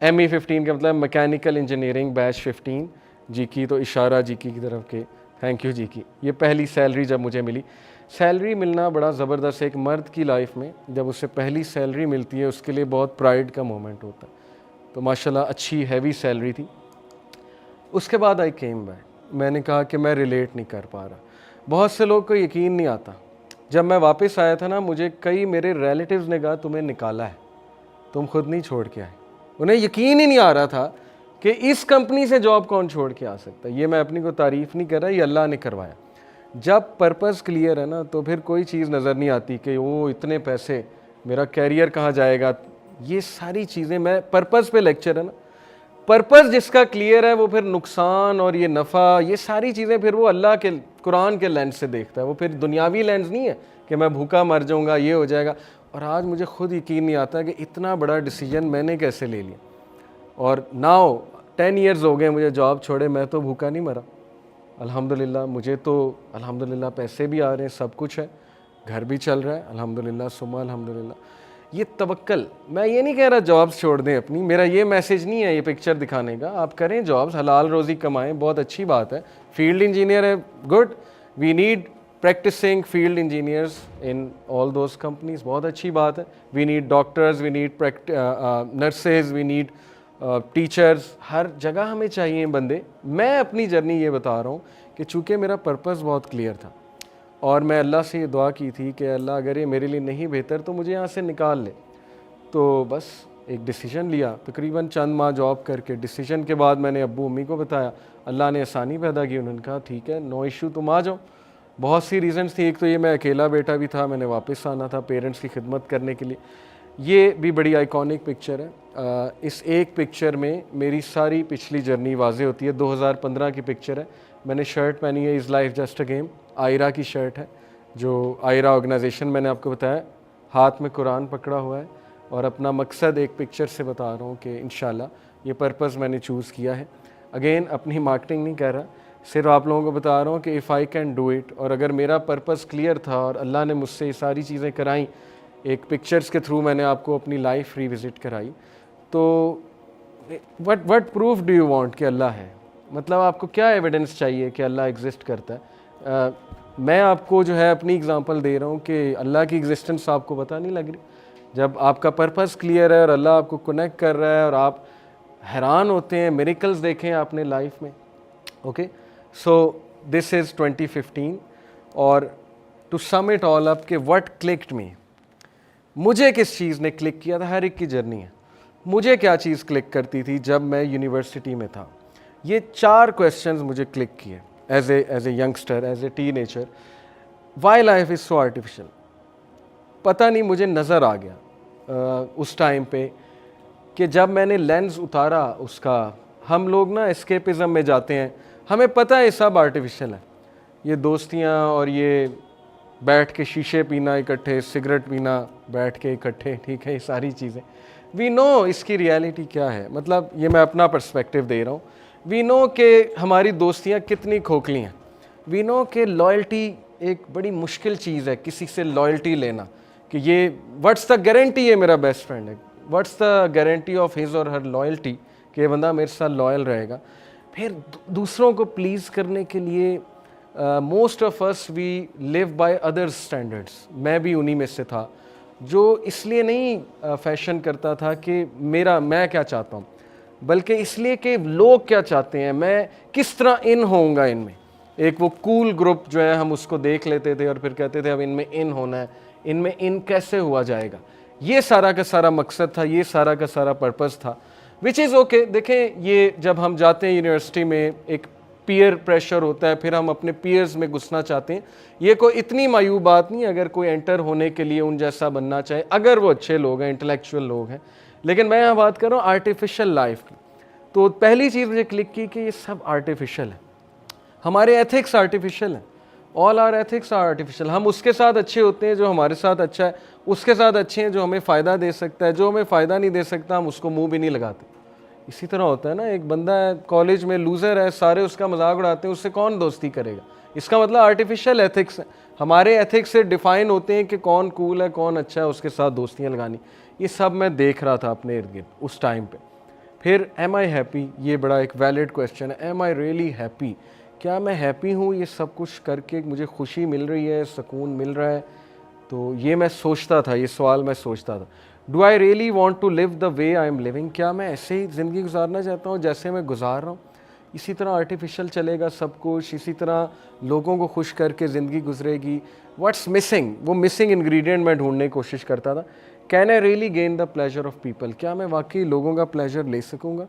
ME15 का मतलब mechanical engineering batch 15 जी की, तो इशारा जी की तरफ के थैंक यू जी की। ये पहली सैलरी जब मुझे मिली, सैलरी मिलना बड़ा ज़बरदस्त है एक मर्द की लाइफ में, जब उससे पहली सैलरी मिलती है उसके लिए बहुत प्राइड का मोमेंट होता है। तो माशाल्लाह अच्छी हैवी सैलरी थी। उसके बाद आई केम बैक, मैंने कहा कि मैं रिलेट नहीं कर पा रहा। बहुत से लोग को यकीन नहीं आता। जब मैं वापस आया था ना, मुझे कई मेरे रिलेटिव्स ने कहा तुम्हें निकाला है, तुम खुद नहीं छोड़ के आए। उन्हें यकीन ही नहीं आ रहा था कि इस कंपनी से जॉब कौन छोड़ के आ सकता है। ये मैं अपनी को तारीफ़ नहीं कर रहा, ये अल्लाह ने करवाया। जब पर्पस क्लियर है ना, तो फिर कोई चीज़ नज़र नहीं आती कि वो इतने पैसे, मेरा कैरियर कहाँ जाएगा। ये सारी चीज़ें, मैं पर्पस पे लेक्चर है ना, पर्पस जिसका क्लियर है वो फिर नुकसान और ये नफ़ा, ये सारी चीज़ें फिर वो अल्लाह के कुरान के लेंस से देखता है। वो फिर दुनियावी लेंस नहीं है कि मैं भूखा मर जाऊँगा, ये हो जाएगा। और आज मुझे खुद यकीन नहीं आता कि इतना बड़ा डिसीजन मैंने कैसे ले लिया। और नाउ 10 इयर्स हो गए मुझे जॉब छोड़े, मैं तो भूखा नहीं मरा अल्हम्दुलिल्लाह। मुझे तो अल्हम्दुलिल्लाह पैसे भी आ रहे हैं, सब कुछ है, घर भी चल रहा है अल्हम्दुलिल्लाह सुम्मा अल्हम्दुलिल्लाह। ये तवक्कल, मैं ये नहीं कह रहा जॉब्स छोड़ दें अपनी, मेरा ये मैसेज नहीं है ये पिक्चर दिखाने का। आप करें जॉब्स, हलाल रोज़ी कमाएं, बहुत अच्छी बात है। फील्ड इंजीनियर है, good, we need practising field engineers in all those companies, बहुत अच्छी बात है। We need doctors, we need nurses, we need teachers, हर जगह हमें चाहिए बंदे। मैं अपनी जर्नी ये बता रहा हूँ कि चूँकि मेरा पर्पस बहुत क्लियर था और मैं अल्लाह से ये दुआ की थी कि अल्लाह अगर ये मेरे लिए नहीं बेहतर तो मुझे यहाँ से निकाल ले। तो बस एक डिसीजन लिया, तकरीबन चंद माह जॉब करके। डिसीजन के बाद मैंने अब्बू अम्मी को बताया, अल्लाह ने आसानी पैदा की। उन्होंने कहा ठीक है, नो इशू, तुम आ जाओ। बहुत सी रीज़न्स थी, एक तो ये मैं अकेला बेटा भी था, मैंने वापस आना था पेरेंट्स की खिदमत करने के लिए। ये भी बड़ी आइकॉनिक पिक्चर है। इस एक पिक्चर में मेरी सारी पिछली जर्नी वाज़े होती है। 2015 की पिक्चर है, मैंने शर्ट पहनी है is life just a game, आयरा की शर्ट है, जो आयरा ऑर्गेनाइजेशन मैंने आपको बताया, हाथ में कुरान पकड़ा हुआ है और अपना मकसद एक पिक्चर से बता रहा हूँ कि इंशाल्लाह ये पर्पस मैंने चूज़ किया है। अगेन अपनी मार्केटिंग नहीं कह रहा, सिर्फ आप लोगों को बता रहा हूँ कि if I can do it. और अगर मेरा पर्पस क्लियर था और अल्लाह ने मुझसे ये सारी चीज़ें कराई, एक पिक्चर्स के थ्रू मैंने आपको अपनी लाइफ रिविज़िट कराई, तो what proof do you want कि अल्लाह है। मतलब आपको क्या एविडेंस चाहिए कि अल्लाह एग्जिस्ट करता है। मैं आपको जो है अपनी एग्जांपल दे रहा हूँ कि अल्लाह की एग्जिस्टेंस आपको पता नहीं लग रही। जब आपका पर्पस क्लियर है और अल्लाह आपको कनेक्ट कर रहा है और आप हैरान होते हैं, मिरेकल्स देखें आपने लाइफ में। Okay, so this is 2015। और to sum it all up के व्हाट क्लिक्ड मी, मुझे किस चीज़ ने क्लिक किया था। हर एक की जर्नी है, मुझे क्या चीज़ क्लिक करती थी जब मैं यूनिवर्सिटी में था। ये 4 क्वेश्चंस मुझे क्लिक किए as a youngster, as a teenager. Why life is so artificial, पता नहीं मुझे नज़र आ गया उस टाइम पे कि जब मैंने लेंस उतारा उसका। हम लोग ना एस्केपिज़म में जाते हैं, हमें पता है ये सब आर्टिफिशियल है, ये दोस्तियाँ और ये बैठ के शीशे पीना इकट्ठे, सिगरेट पीना बैठ के इकट्ठे, ठीक है, ये सारी चीज़ें वी नो इसकी रियलिटी क्या है। मतलब ये मैं अपना पर्सपेक्टिव दे रहा हूँ। वी नो कि हमारी दोस्तियाँ कितनी खोखली हैं। वी नो कि लॉयल्टी एक बड़ी मुश्किल चीज़ है, किसी से लॉयल्टी लेना कि ये व्हाट्स द गारंटी ये मेरा बेस्ट फ्रेंड है, what's the guarantee of his और हर लॉयल्टी कि ये बंदा मेरे साथ लॉयल रहेगा। फिर दूसरों को प्लीज़ करने के लिए most of us we live by others standards. मैं भी उन्हीं में से था जो इसलिए नहीं फैशन करता था कि मैं क्या चाहता हूँ, बल्कि इसलिए कि लोग क्या चाहते हैं, मैं किस तरह इन होऊंगा इनमें। एक वो कूल ग्रुप जो है हम उसको देख लेते थे और फिर कहते थे अब इनमें इन होना है, इनमें इन कैसे हुआ जाएगा। ये सारा का सारा मकसद था, ये सारा का सारा पर्पस था, विच इज़ ओके। देखें, ये जब हम जाते हैं यूनिवर्सिटी में एक पीयर प्रेशर होता है, फिर हम अपने पीयर्स में घुसना चाहते हैं। ये कोई इतनी मायूब बात नहीं अगर कोई एंटर होने के लिए उन जैसा बनना चाहे, अगर वो अच्छे लोग हैं, इंटेलेक्चुअल लोग हैं। लेकिन मैं यहाँ बात कर रहा हूँ आर्टिफिशियल लाइफ की। तो पहली चीज़ मुझे क्लिक की कि ये सब आर्टिफिशियल है, हमारे एथिक्स आर्टिफिशियल हैं, all our ethics are artificial. हम उसके साथ अच्छे होते हैं जो हमारे साथ अच्छा है, उसके साथ अच्छे हैं जो हमें फ़ायदा दे सकता है, जो हमें फ़ायदा नहीं दे सकता हम उसको मुँह भी नहीं लगाते। इसी तरह होता है ना, एक बंदा है कॉलेज में लूज़र है, सारे उसका मजाक उड़ाते हैं, उससे कौन दोस्ती करेगा। इसका मतलब आर्टिफिशियल एथिक्स है। हमारे एथिक्स से डिफ़ाइन होते हैं कि कौन कूल है, कौन अच्छा है, उसके साथ दोस्तियाँ लगानी। ये सब मैं देख रहा था अपने इर्द गिर्द उस टाइम पे। फिर एम आई हैप्पी, ये बड़ा एक वैलिड क्वेश्चन है, एम आई रियली हैप्पी, क्या मैं हैप्पी हूँ, ये सब कुछ करके मुझे खुशी मिल रही है, सुकून मिल रहा है। तो ये मैं सोचता था, ये सवाल मैं सोचता था। Do I really want to live the way I am living, क्या मैं ऐसे ही ज़िंदगी गुजारना चाहता हूँ जैसे मैं गुजार रहा हूँ, इसी तरह आर्टिफिशियल चलेगा सब कुछ, इसी तरह लोगों को खुश करके ज़िंदगी गुजरेगी। व्हाट्स मिसिंग, वो मिसिंग इंग्रेडिएंट मैं ढूंढने की कोशिश करता था। Can I really gain the pleasure of people, क्या मैं वाकई लोगों का प्लेजर ले सकूँगा,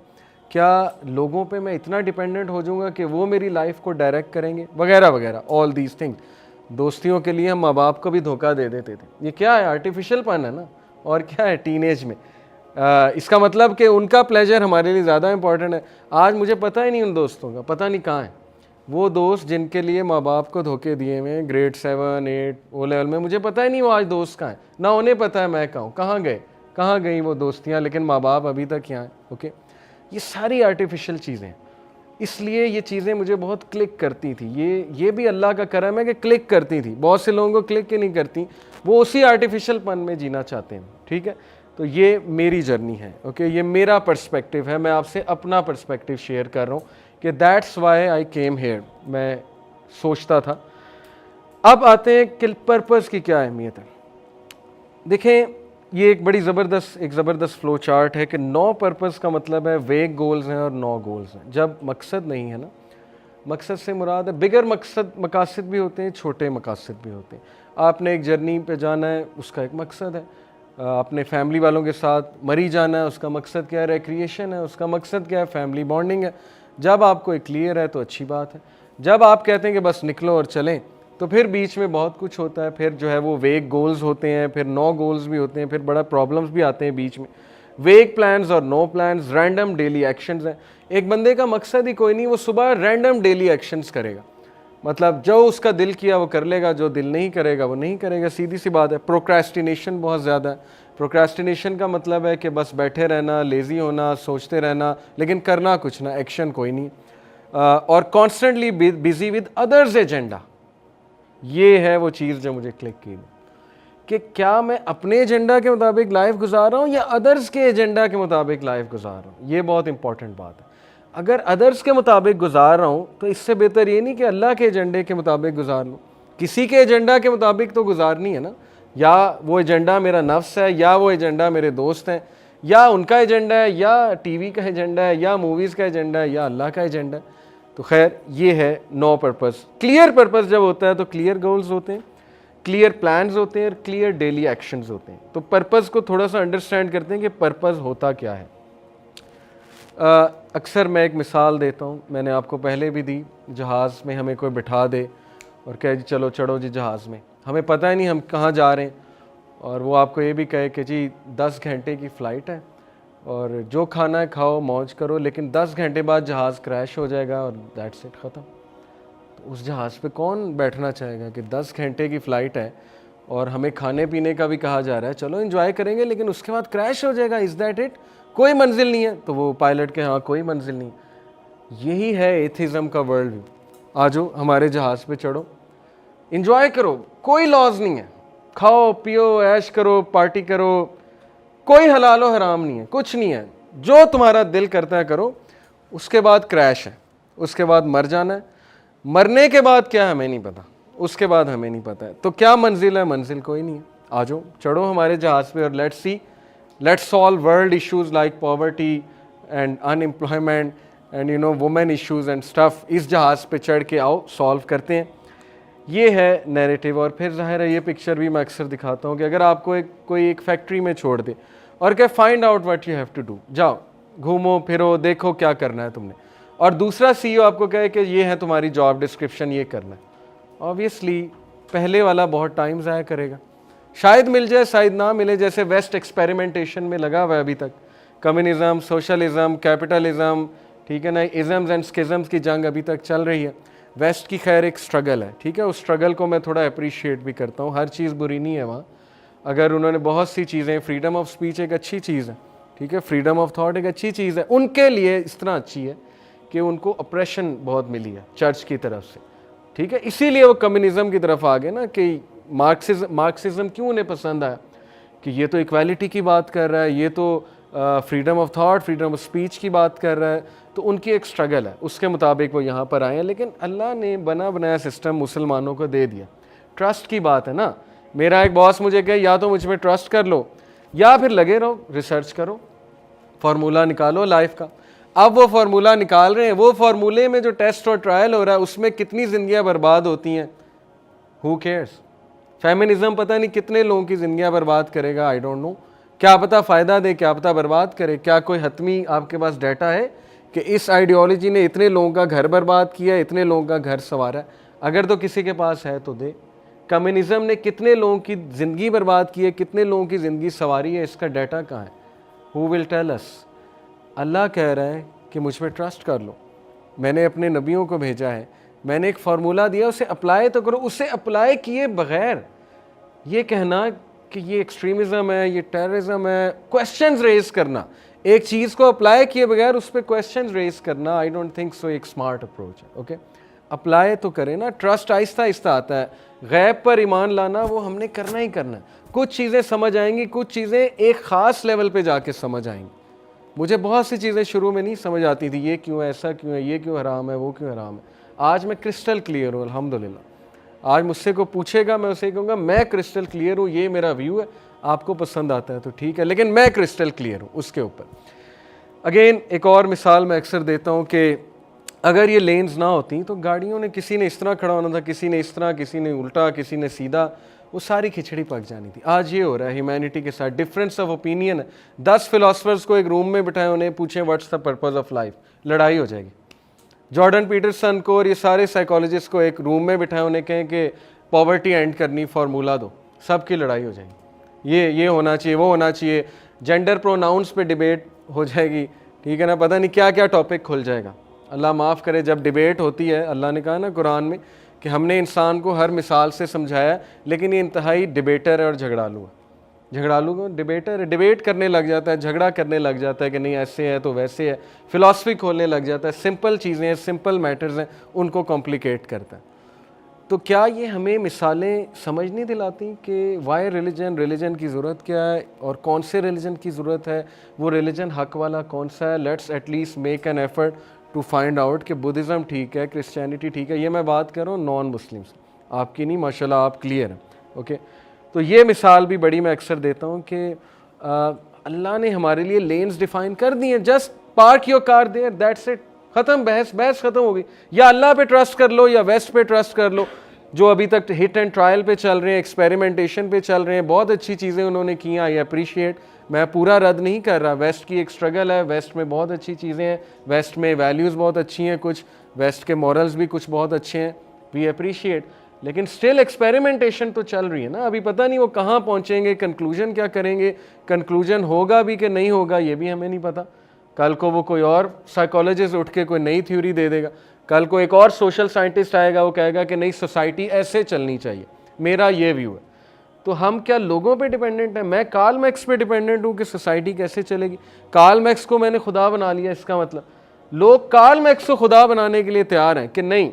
क्या लोगों पे मैं इतना डिपेंडेंट हो जाऊँगा कि वो मेरी लाइफ को डायरेक्ट करेंगे, वगैरह वगैरह, ऑल दीज थिंग्स। दोस्तियों के लिए हम माँ बाप को भी धोखा दे देते थे, ये क्या है, आर्टिफिशियल पन है ना, और क्या है टीनेज में। इसका मतलब कि उनका प्लेजर हमारे लिए ज़्यादा इंपॉर्टेंट है। आज मुझे पता ही नहीं उन दोस्तों का, पता नहीं कहाँ है वो दोस्त जिनके लिए माँ बाप को धोखे दिए हुए ग्रेड 7, 8 ओ लेवल में, मुझे पता ही नहीं वो आज दोस्त कहाँ है, ना उन्हें पता है मैं कहाँ हूँ, कहाँ गए, कहाँ गई वो दोस्तियाँ, लेकिन माँ बाप अभी तक यहाँ हैं। ओके, ये सारी आर्टिफिशियल चीज़ें हैं, इसलिए ये चीज़ें मुझे बहुत क्लिक करती थी। ये भी अल्लाह का करम है कि क्लिक करती थी, बहुत से लोगों को क्लिक ही नहीं करती, वो उसी आर्टिफिशियल पन में जीना चाहते हैं। ठीक है, तो ये मेरी जर्नी है। ओके, ये मेरा पर्सपेक्टिव है, मैं आपसे अपना पर्सपेक्टिव शेयर कर रहा हूँ कि that's why I came here, मैं सोचता था। अब आते हैं कि पर्पस की क्या अहमियत है। देखें, ये एक बड़ी ज़बरदस्त फ्लो चार्ट है कि 9 पर्पस का मतलब है वेग गोल्स हैं और 9 गोल्स हैं। जब मकसद नहीं है ना, मकसद से मुराद है बिगर मकासद भी होते हैं, छोटे मकासद भी होते हैं। आपने एक जर्नी पे जाना है, उसका एक मकसद है। अपने फैमिली वालों के साथ मरी जाना है, उसका मकसद क्या है, रिक्रिएशन है, उसका मकसद क्या है, फैमिली बॉन्डिंग है। जब आपको एक क्लियर है तो अच्छी बात है। जब आप कहते हैं कि बस निकलो और चलें, तो फिर बीच में बहुत कुछ होता है, फिर जो है वो वेग गोल्स होते हैं, फिर 9 गोल्स भी होते हैं, फिर बड़ा प्रॉब्लम्स भी आते हैं बीच में। वेग प्लान्स और no plans, random daily actions हैं। एक बंदे का मकसद ही कोई नहीं, वो सुबह रैंडम डेली एक्शंस करेगा, मतलब जो उसका दिल किया वो कर लेगा, जो दिल नहीं करेगा वो नहीं करेगा, सीधी सी बात है। प्रोक्रेस्टिनेशन बहुत ज़्यादा है। प्रोक्रेस्टिनेशन का मतलब है कि बस बैठे रहना, लेज़ी होना, सोचते रहना, लेकिन करना कुछ ना, एक्शन कोई नहीं। और constantly busy with others agenda, ये है वो चीज़ जो मुझे क्लिक की कि क्या मैं अपने एजेंडा के मुताबिक लाइफ गुजार रहा हूँ या अदर्स के एजेंडा के मुताबिक लाइफ गुजार रहा हूँ। ये बहुत इंपॉर्टेंट बात है। अगर अदर्स के मुताबिक गुजार रहा हूँ तो इससे बेहतर ये नहीं कि अल्लाह के एजेंडे के मुताबिक गुजार लूँ। किसी के एजेंडा के मुताबिक तो गुजारनी है ना, या वो एजेंडा मेरा नफ्स है, या वो एजेंडा मेरे दोस्त हैं, या उनका एजेंडा है, या टीवी का एजेंडा है, या मूवीज़ का एजेंडा है, या अल्लाह का एजेंडा है। तो खैर, ये है 9 पर्पस। क्लियर पर्पस जब होता है तो क्लियर गोल्स होते हैं, क्लियर प्लान्स होते हैं और क्लियर डेली एक्शंस होते हैं। तो पर्पस को थोड़ा सा अंडरस्टैंड करते हैं कि पर्पस होता क्या है। अक्सर मैं एक मिसाल देता हूँ, मैंने आपको पहले भी दी। जहाज़ में हमें कोई बिठा दे और कहे जी चलो चढ़ो जी जहाज़ में, हमें पता ही नहीं हम कहाँ जा रहे हैं, और वो आपको ये भी कहे कि जी 10 घंटे की फ़्लाइट है और जो खाना है खाओ, मौज करो, लेकिन 10 घंटे बाद जहाज़ क्रैश हो जाएगा और दैट्स इट, ख़त्म। तो उस जहाज़ पे कौन बैठना चाहेगा कि 10 घंटे की फ़्लाइट है और हमें खाने पीने का भी कहा जा रहा है, चलो एंजॉय करेंगे, लेकिन उसके बाद क्रैश हो जाएगा, इज़ दैट इट, कोई मंजिल नहीं है। तो वो पायलट के हाँ कोई मंजिल नहीं। यही है एथिज़म का वर्ल्ड व्यू। आ जाओ हमारे जहाज़ पे चढ़ो, एंजॉय करो, कोई लॉज नहीं है, खाओ पियो ऐश करो, पार्टी करो, कोई हलाल व हराम नहीं है, कुछ नहीं है, जो तुम्हारा दिल करता है करो। उसके बाद क्रैश है, उसके बाद मर जाना है। मरने के बाद क्या हमें नहीं पता, उसके बाद हमें नहीं पता है। तो क्या मंजिल है, मंजिल कोई नहीं है। आ जाओ चढ़ो हमारे जहाज़ पे और let's solve world issues like poverty and unemployment and women issues and stuff. इस जहाज़ पे चढ़ के आओ, सॉल्व करते हैं। ये है नैरेटिव। और फिर ज़ाहिर है ये पिक्चर भी मैं अक्सर दिखाता हूँ कि अगर आपको कोई एक फैक्ट्री में छोड़ दे और क्या find out what you have to do, जाओ घूमो फिरो, देखो क्या करना है तुमने, और दूसरा सीईओ आपको कहे कि ये है तुम्हारी जॉब डिस्क्रिप्शन, ये करना है, ऑब्वियसली पहले वाला बहुत टाइम ज़ाया करेगा। शायद मिल जाए, शायद ना मिले, जैसे वेस्ट एक्सपेरिमेंटेशन में लगा हुआ है अभी तक। कम्युनिज़म, सोशलिज़म, कैपिटलिज़म, ठीक है ना, इज़म्स एंड स्किज़म्स की जंग अभी तक चल रही है। वेस्ट की खैर एक स्ट्रगल है, ठीक है, उस स्ट्रगल को मैं थोड़ा अप्रिशिएट भी करता हूँ। हर चीज़ बुरी नहीं है वहाँ, अगर उन्होंने बहुत सी चीज़ें, फ्रीडम ऑफ स्पीच एक अच्छी चीज़ है, ठीक है, फ्रीडम ऑफ थॉट एक अच्छी चीज़ है, उनके लिए इस तरह अच्छी है कि उनको ऑपरेशन बहुत मिली है चर्च की तरफ से, ठीक है, इसीलिए वो कम्युनिज़म की तरफ आ गए ना। कि मार्क्सिज्म क्यों उन्हें पसंद आया कि ये तो इक्वालिटी की बात कर रहा है, ये तो freedom of thought, freedom of speech की बात कर रहा है, तो उनकी एक स्ट्रगल है, उसके मुताबिक वो यहाँ पर आए हैं। लेकिन अल्लाह ने बना बनाया सिस्टम मुसलमानों को दे दिया। ट्रस्ट की बात है ना, मेरा एक बॉस मुझे कहे या तो मुझ में ट्रस्ट कर लो या फिर लगे रहो, रिसर्च करो, फार्मूला निकालो लाइफ का। अब वो फार्मूला निकाल रहे हैं, वो फार्मूले में जो टेस्ट और ट्रायल हो रहा है उसमें कितनी ज़िंदगियाँ बर्बाद होती हैं, हु केयर्स। फेमिनिज्म पता नहीं कितने लोगों की ज़िंदगियाँ बर्बाद करेगा, आई डोंट नो। क्या पता फ़ायदा दे, क्या पता बर्बाद करे। क्या कोई हतमी आपके पास डाटा है कि इस आइडियोलॉजी ने इतने लोगों का घर बर्बाद किया, इतने लोगों का घर संवारा? अगर तो किसी के पास है तो दे। कम्युनिज़म ने कितने लोगों की ज़िंदगी बर्बाद की है, कितने लोगों की ज़िंदगी संवारी है, इसका डाटा कहाँ है? Who will tell us? Allah कह रहा है कि मुझ पर ट्रस्ट कर लो, मैंने अपने नबियों को भेजा है, मैंने एक फार्मूला दिया, उसे अप्लाई तो करो। उसे अप्लाई किए बगैर ये कहना कि ये एक्सट्रीमिज़म है, ये टेररिज्म है, क्वेश्चंस रेज करना, एक चीज़ को अप्लाई किए बगैर उस पर क्वेश्चंस रेज करना, आई डोंट थिंक सो एक स्मार्ट अप्रोच है। ओके, अप्लाई तो करें ना। ट्रस्ट आहिस्ता आहिस्ता आता है, गैब पर ईमान लाना वो हमने करना ही करना है। कुछ चीज़ें समझ आएंगी, कुछ चीज़ें एक ख़ास लेवल पे जाके समझ आएंगी। मुझे बहुत सी चीज़ें शुरू में नहीं समझ आती थी, ये क्यों है, ऐसा क्यों है, ये क्यों हराम है, वो क्यों हराम है। आज मैं क्रिस्टल क्लियर हूँ अल्हम्दुलिल्लाह। आज मुझसे को पूछेगा, मैं उसे कहूँगा मैं क्रिस्टल क्लियर हूँ, ये मेरा व्यू है, आपको पसंद आता है तो ठीक है, लेकिन मैं क्रिस्टल क्लियर हूँ उसके ऊपर। अगेन एक और मिसाल मैं अक्सर देता हूँ कि अगर ये लेन्स ना होती तो गाड़ियों ने, किसी ने इस तरह खड़ा होना था, किसी ने इस तरह, किसी ने उल्टा, किसी ने सीधा, वो सारी खिचड़ी पक जानी थी। आज ये हो रहा है ह्यूमैनिटी के साथ, डिफरेंस ऑफ ओपिनियन है। 10 फिलोसफर्स को एक रूम में बिठाए, उन्हें पूछें what's the purpose of life, लड़ाई हो जाएगी। जॉर्डन पीटरसन को और ये सारे साइकोलॉजिस्ट को एक रूम में बिठाए, उन्हें कहें कि पॉवर्टी एंड करनी, फार्मूला दो, सबकी लड़ाई हो जाएगी। ये होना चाहिए, वो होना चाहिए, जेंडर प्रोनाउंस पे डिबेट हो जाएगी, ठीक है ना, पता नहीं क्या क्या टॉपिक खुल जाएगा। अल्लाह माफ़ करे, जब डिबेट होती है, अल्लाह ने कहा ना कुरान में कि हमने इंसान को हर मिसाल से समझाया, लेकिन ये इंतहाई डिबेटर है और झगड़ालू है। झगड़ालू को डिबेटर है, डिबेट करने लग जाता है, झगड़ा करने लग जाता है कि नहीं ऐसे है तो वैसे है, फिलॉसफी खोलने लग जाता है। सिंपल चीज़ें हैं, सिंपल मैटर्स हैं, उनको कॉम्प्लिकेट करता है। तो क्या ये हमें मिसालें समझ नहीं दिलाती कि वाई रिलीजन की ज़रूरत क्या है और कौन से रिलीजन की ज़रूरत है, वो रिलीजन हक वाला कौन सा है? Let's at least make an effort to find out कि बुद्धिज़्म ठीक है, क्रिश्चियनिटी ठीक है। ये मैं बात कर रहा हूँ नॉन मुस्लिम्स, आपकी नहीं, माशाल्लाह आप क्लियर हैं। ओके, तो ये मिसाल भी बड़ी मैं अक्सर देता हूँ कि अल्लाह ने हमारे लिए लेन्स डिफ़ाइन कर दी हैं, just park your car there, that's it, ख़त्म, बहस ख़त्म हो गई। या अल्लाह पे ट्रस्ट कर लो या वेस्ट पे ट्रस्ट कर लो, जो अभी तक हिट एंड ट्रायल पे चल रहे हैं, एक्सपेरिमेंटेशन पे चल रहे हैं, बहुत अच्छी चीज़ें उन्होंने की, आई अप्रिशिएट, मैं पूरा रद्द नहीं कर रहा। वेस्ट की एक स्ट्रगल है, वेस्ट में बहुत अच्छी चीज़ें हैं, वेस्ट में वैल्यूज़ बहुत अच्छी हैं, कुछ वेस्ट के मॉरल्स भी कुछ बहुत अच्छे हैं, वी अप्रिशिएट, लेकिन स्टिल एक्सपेरिमेंटेशन तो चल रही है ना। अभी पता नहीं वो कहाँ पहुँचेंगे, कंक्लूजन क्या करेंगे, कंक्लूजन होगा भी कि नहीं होगा ये भी हमें नहीं पता। कल को वो कोई और साइकोलॉजिस्ट उठ के कोई नई थ्योरी दे देगा, कल को एक और सोशल साइंटिस्ट आएगा, वो कहेगा कि नहीं सोसाइटी ऐसे चलनी चाहिए, मेरा ये व्यू है। तो हम क्या लोगों पे डिपेंडेंट हैं? मैं कार्ल मैक्स पे डिपेंडेंट हूँ कि सोसाइटी कैसे चलेगी? कार्ल मैक्स को मैंने खुदा बना लिया, इसका मतलब लोग कार्ल मैक्स को खुदा बनाने के लिए तैयार हैं कि नहीं,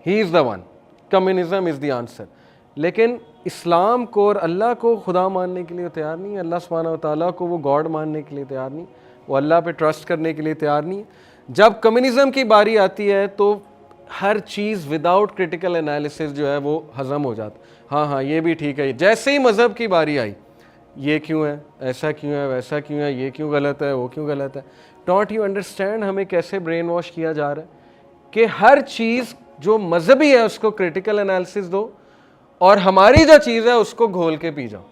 he is the one, communism is the answer. लेकिन इस्लाम को और अल्लाह को खुदा मानने के लिए तैयार नहीं है, अल्लाह सुब्हानहू व तआला को वो गॉड मानने के लिए तैयार नहीं, वो अल्लाह पे ट्रस्ट करने के लिए तैयार नहीं है। जब कम्युनिज्म की बारी आती है तो हर चीज़ विदाउट क्रिटिकल एनालिसिस जो है वो हज़म हो जाता है। हाँ ये भी ठीक है। जैसे ही मज़हब की बारी आई, ये क्यों है, ऐसा क्यों है, वैसा क्यों है, ये क्यों गलत है, वो क्यों गलत है। डोंट यू अंडरस्टैंड हमें कैसे ब्रेन वॉश किया जा रहा है कि हर चीज़ जो मजहबी है उसको क्रिटिकल एनालिसिस दो और हमारी जो चीज़ है उसको घोल के पी जाओ।